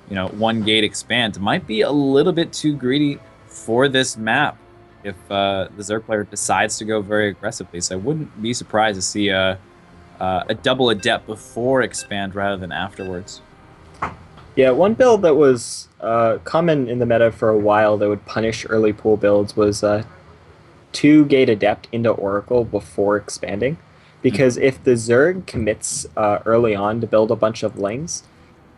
one gate expand might be a little bit too greedy for this map if the Zerg player decides to go very aggressively. So I wouldn't be surprised to see a double adept before expand rather than afterwards. Yeah, one build that was common in the meta for a while that would punish early pool builds was 2 Gate Adept into Oracle before expanding. Because if the Zerg commits early on to build a bunch of lings,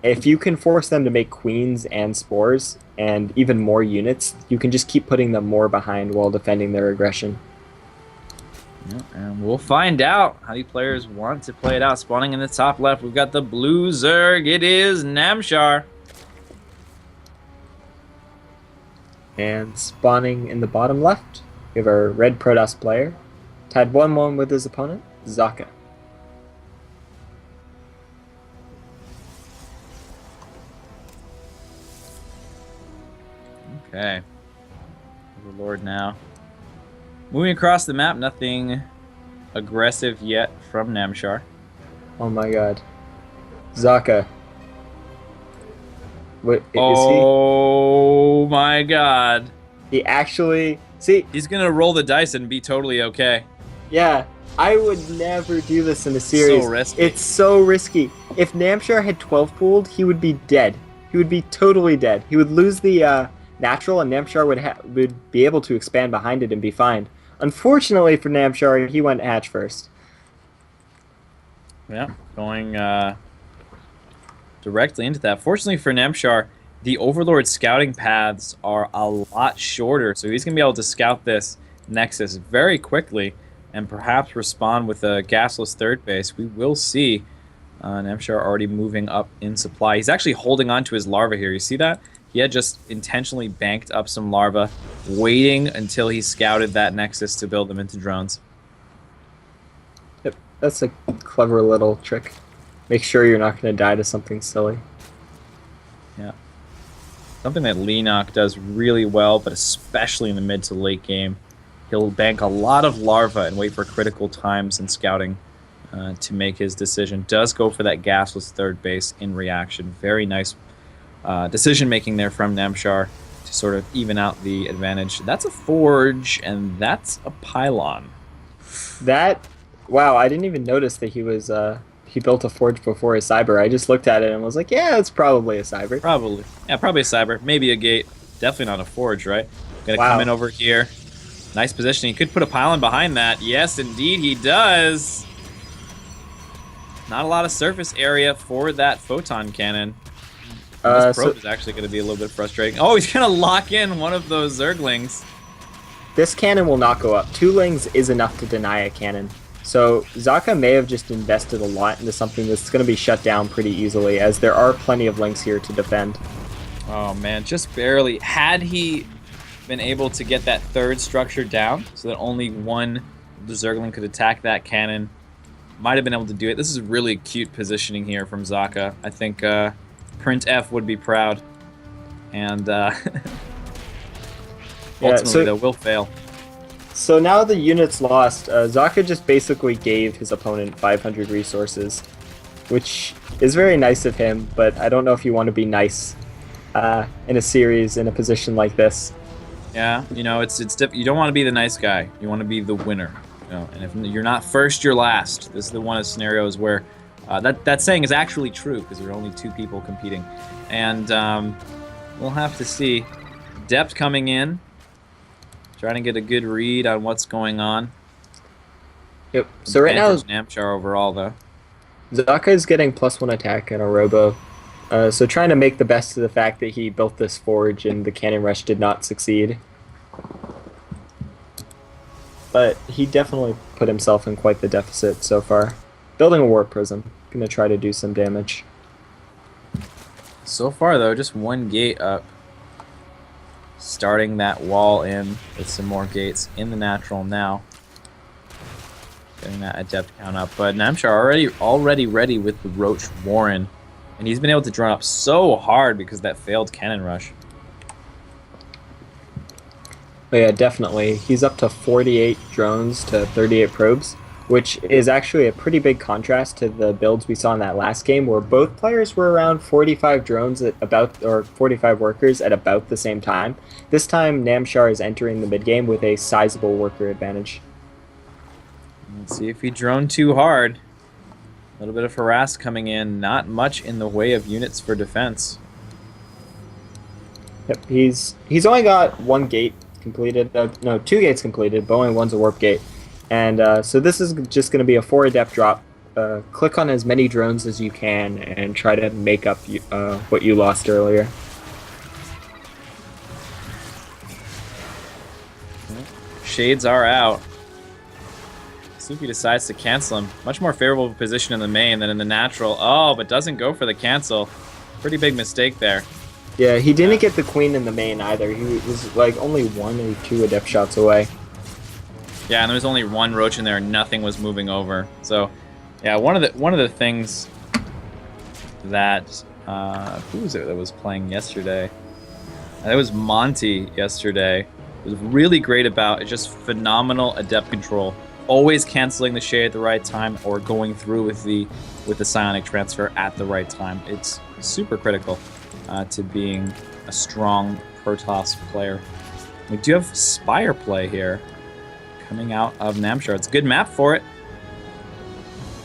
if you can force them to make queens and spores and even more units, you can just keep putting them more behind while defending their aggression. Yeah, and we'll find out how the players want to play it out. Spawning in the top left, we've got the blue Zerg. It is Namshar. And spawning in the bottom left, we have our red Protoss player, tied 1-1 with his opponent, JaKaTaK. Okay. Overlord now. Moving across the map, nothing aggressive yet from Namshar. Oh my god. JaKaTaK. What, oh my god. He actually... See... He's gonna roll the dice and be totally okay. Yeah. I would never do this in a series. So risky. It's so risky. If Namshar had 12 pooled, he would be dead. He would be totally dead. He would lose the natural, and Namshar would be able to expand behind it and be fine. Unfortunately for Namshar, he went hatch first. Yeah, going directly into that. Fortunately for Namshar, the Overlord scouting paths are a lot shorter, so he's going to be able to scout this Nexus very quickly and perhaps respond with a gasless third base. We will see Namshar already moving up in supply. He's actually holding on to his larva here. You see that? He had just intentionally banked up some larva, waiting until he scouted that Nexus to build them into drones. Yep, that's a clever little trick. Make sure you're not going to die to something silly. Yeah. Something that Leenock does really well, but especially in the mid to late game. He'll bank a lot of larva and wait for critical times in scouting to make his decision. Does go for that gasless third base in reaction. Very nice decision making there from Namshar to sort of even out the advantage. That's a forge, and that's a pylon. Wow, I didn't even notice that he built a forge before a cyber. I just looked at it and was like, yeah, it's probably a cyber. Probably. Yeah, probably a cyber. Maybe a gate. Definitely not a forge, right? Gonna come in over here. Nice position. He could put a pylon behind that. Yes, indeed he does. Not a lot of surface area for that photon cannon. This probe is actually going to be a little bit frustrating. Oh, he's going to lock in one of those Zerglings. This cannon will not go up. 2 lings is enough to deny a cannon. So JaKaTaK may have just invested a lot into something that's going to be shut down pretty easily, as there are plenty of lings here to defend. Oh man, just barely. Had he been able to get that third structure down so that only one Zergling could attack that cannon, might have been able to do it. This is really cute positioning here from JaKaTaK. I think Print F would be proud. And ultimately, though, will fail. So now the unit's lost. JaKaTaK just basically gave his opponent 500 resources, which is very nice of him, but I don't know if you want to be nice in a series in a position like this. Yeah, you know, it's you don't want to be the nice guy. You want to be the winner. You know, and if you're not first, you're last. This is the one of scenarios where that saying is actually true because there are only 2 people competing, and we'll have to see. Depth coming in, trying to get a good read on what's going on. Yep. So right now, Namshar overall though. JaKaTaK is getting +1 attack and a robo. So trying to make the best of the fact that he built this forge and the cannon rush did not succeed. But he definitely put himself in quite the deficit so far. Building a warp prism. Gonna try to do some damage. So far though, just 1 gate up. Starting that wall in with some more gates in the natural now. Getting that adept count up. But Namshar already ready with the Roach Warren. And he's been able to drone up so hard because of that failed cannon rush. But yeah, definitely. He's up to 48 drones to 38 probes. which is actually a pretty big contrast to the builds we saw in that last game, where both players were around 45 drones at about, or 45 workers at about the same time. This time, Namshar is entering the mid game with a sizable worker advantage. Let's see if he droned too hard. A little bit of harass coming in, not much in the way of units for defense. Yep, he's only got one gate completed. No, two gates completed, but only one's a warp gate. And so this is just going to be a 4 adept drop. Click on as many drones as you can and try to make up what you lost earlier. Shades are out. Suki decides to cancel him. Much more favorable position in the main than in the natural. Oh, but doesn't go for the cancel. Pretty big mistake there. Yeah, he didn't get the queen in the main either. He was like only 1 or 2 adept shots away. Yeah, and there was only one roach in there, and nothing was moving over. So, yeah, one of the things that who was it that was playing yesterday? It was Monty yesterday. It was really great about just phenomenal adept control. Always canceling the shade at the right time, or going through with the psionic transfer at the right time. It's super critical to being a strong Protoss player. We do have Spire play here coming out of Namshar. It's a good map for it.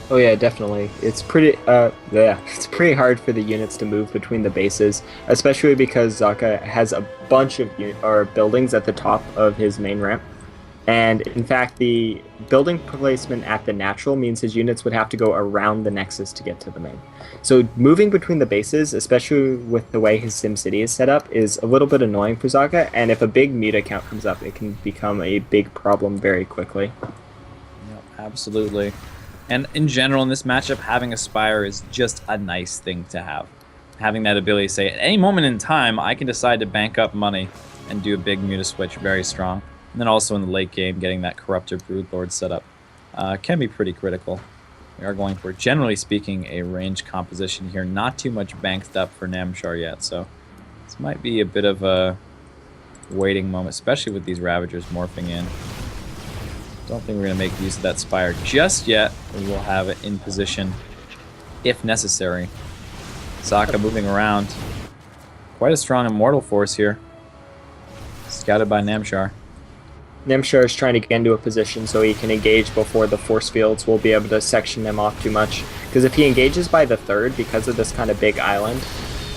Oh yeah, definitely. It's pretty it's pretty hard for the units to move between the bases, especially because JaKaTaK has a bunch of buildings at the top of his main ramp. And in fact, the building placement at the natural means his units would have to go around the nexus to get to the main. So moving between the bases, especially with the way his SimCity is set up, is a little bit annoying for JaKaTaK, and if a big meta count comes up, it can become a big problem very quickly. Yep, absolutely. And in general, in this matchup, having a Spire is just a nice thing to have. Having that ability to say, at any moment in time, I can decide to bank up money and do a big muta switch, very strong. And then also in the late game, getting that Corruptor Broodlord set up can be pretty critical. We are going for, generally speaking, a range composition here. Not too much banked up for Namshar yet, so this might be a bit of a waiting moment, especially with these Ravagers morphing in. Don't think we're going to make use of that Spire just yet. We will have it in position if necessary. Sokka moving around. Quite a strong Immortal force here. Scouted by Namshar. Namshar is trying to get into a position so he can engage before the force fields will be able to section them off too much. Because if he engages by the 3rd, because of this kind of big island,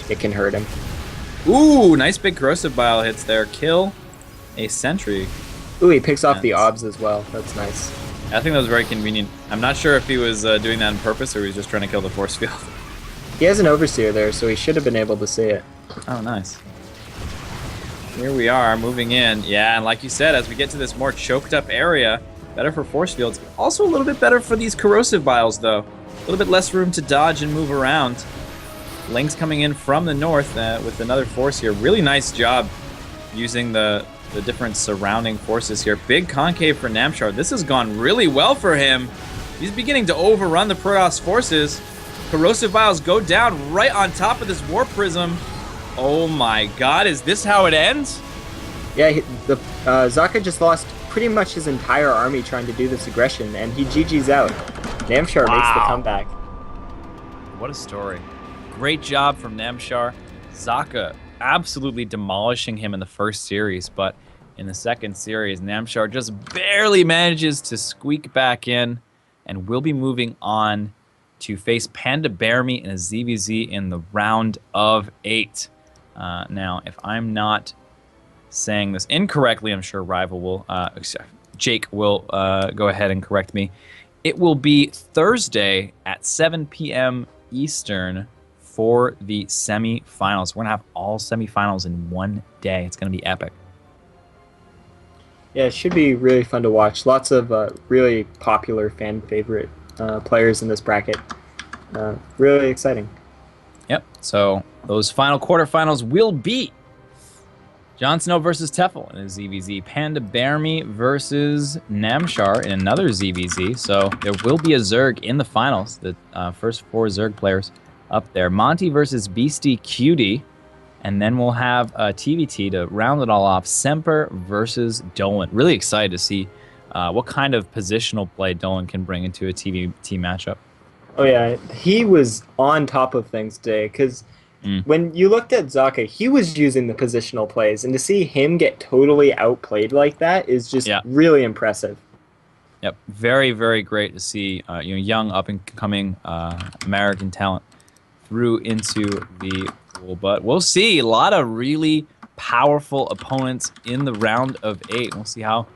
it can hurt him. Ooh, nice big corrosive bile hits there. Kill a sentry. Ooh, he picks off the obs as well. That's nice. I think that was very convenient. I'm not sure if he was doing that on purpose or he was just trying to kill the force field. He has an Overseer there, so he should have been able to see it. Oh, nice. Here we are, moving in. Yeah, and like you said, as we get to this more choked up area, better for force fields. Also a little bit better for these corrosive biles, though. A little bit less room to dodge and move around. Lynx coming in from the north with another force here. Really nice job using the different surrounding forces here. Big concave for Namshar. This has gone really well for him. He's beginning to overrun the Protoss forces. Corrosive biles go down right on top of this War Prism. Oh my god, is this how it ends? Yeah, JaKaTaK just lost pretty much his entire army trying to do this aggression, and he GG's out. Namshar makes the comeback. What a story. Great job from Namshar. JaKaTaK absolutely demolishing him in the first series, but in the second series, Namshar just barely manages to squeak back in, and will be moving on to face Panda Bear Me in a ZVZ in the round of 8. Now, if I'm not saying this incorrectly, I'm sure Rival will, Jake will go ahead and correct me. It will be Thursday at 7 p.m. Eastern for the semifinals. We're going to have all semifinals in one day. It's going to be epic. Yeah, it should be really fun to watch. Lots of really popular fan favorite players in this bracket. Really exciting. Yep, so those final quarterfinals will be Jon Snow versus Tefl in a ZVZ, Panda Bear Me versus Namshar in another ZVZ. So there will be a Zerg in the finals, the first 4 Zerg players up there. Monty versus Beastie Cutie, and then we'll have TVT to round it all off, Semper versus Dolan. Really excited to see what kind of positional play Dolan can bring into a TVT matchup. Oh yeah, he was on top of things today because when you looked at Zaka, he was using the positional plays, and to see him get totally outplayed like that is just Yeah. really impressive. Yep, very, very great to see young up and coming American talent through into the pool. But we'll see a lot of really powerful opponents in the round of 8. We'll see how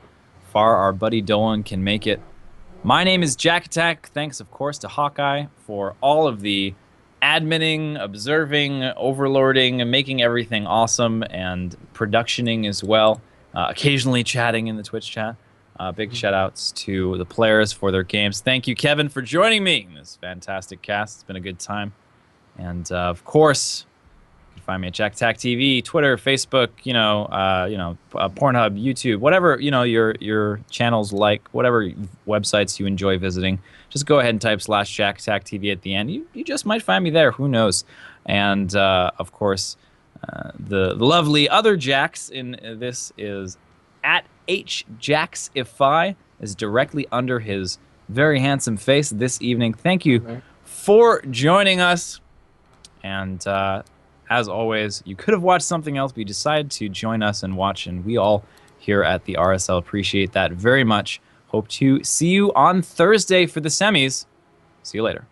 far our buddy Dolan can make it. My name is JaKaTaK. Thanks, of course, to Hawkeye for all of the adminning, observing, overlording, and making everything awesome, and productioning as well. Occasionally chatting in the Twitch chat. Big shout outs to the players for their games. Thank you, Kevin, for joining me in this fantastic cast. It's been a good time. And of course, you can find me at JaKaTaK TV, Twitter, Facebook, Pornhub, YouTube, whatever your channels like, whatever websites you enjoy visiting. Just go ahead and type /JaKaTaK TV at the end. You just might find me there. Who knows? And of course, the lovely other Jax in this is at HJaxify, is directly under his very handsome face this evening. Thank you for joining us. And as always, you could have watched something else, but you decided to join us and watch, and we all here at the RSL appreciate that very much. Hope to see you on Thursday for the semis. See you later.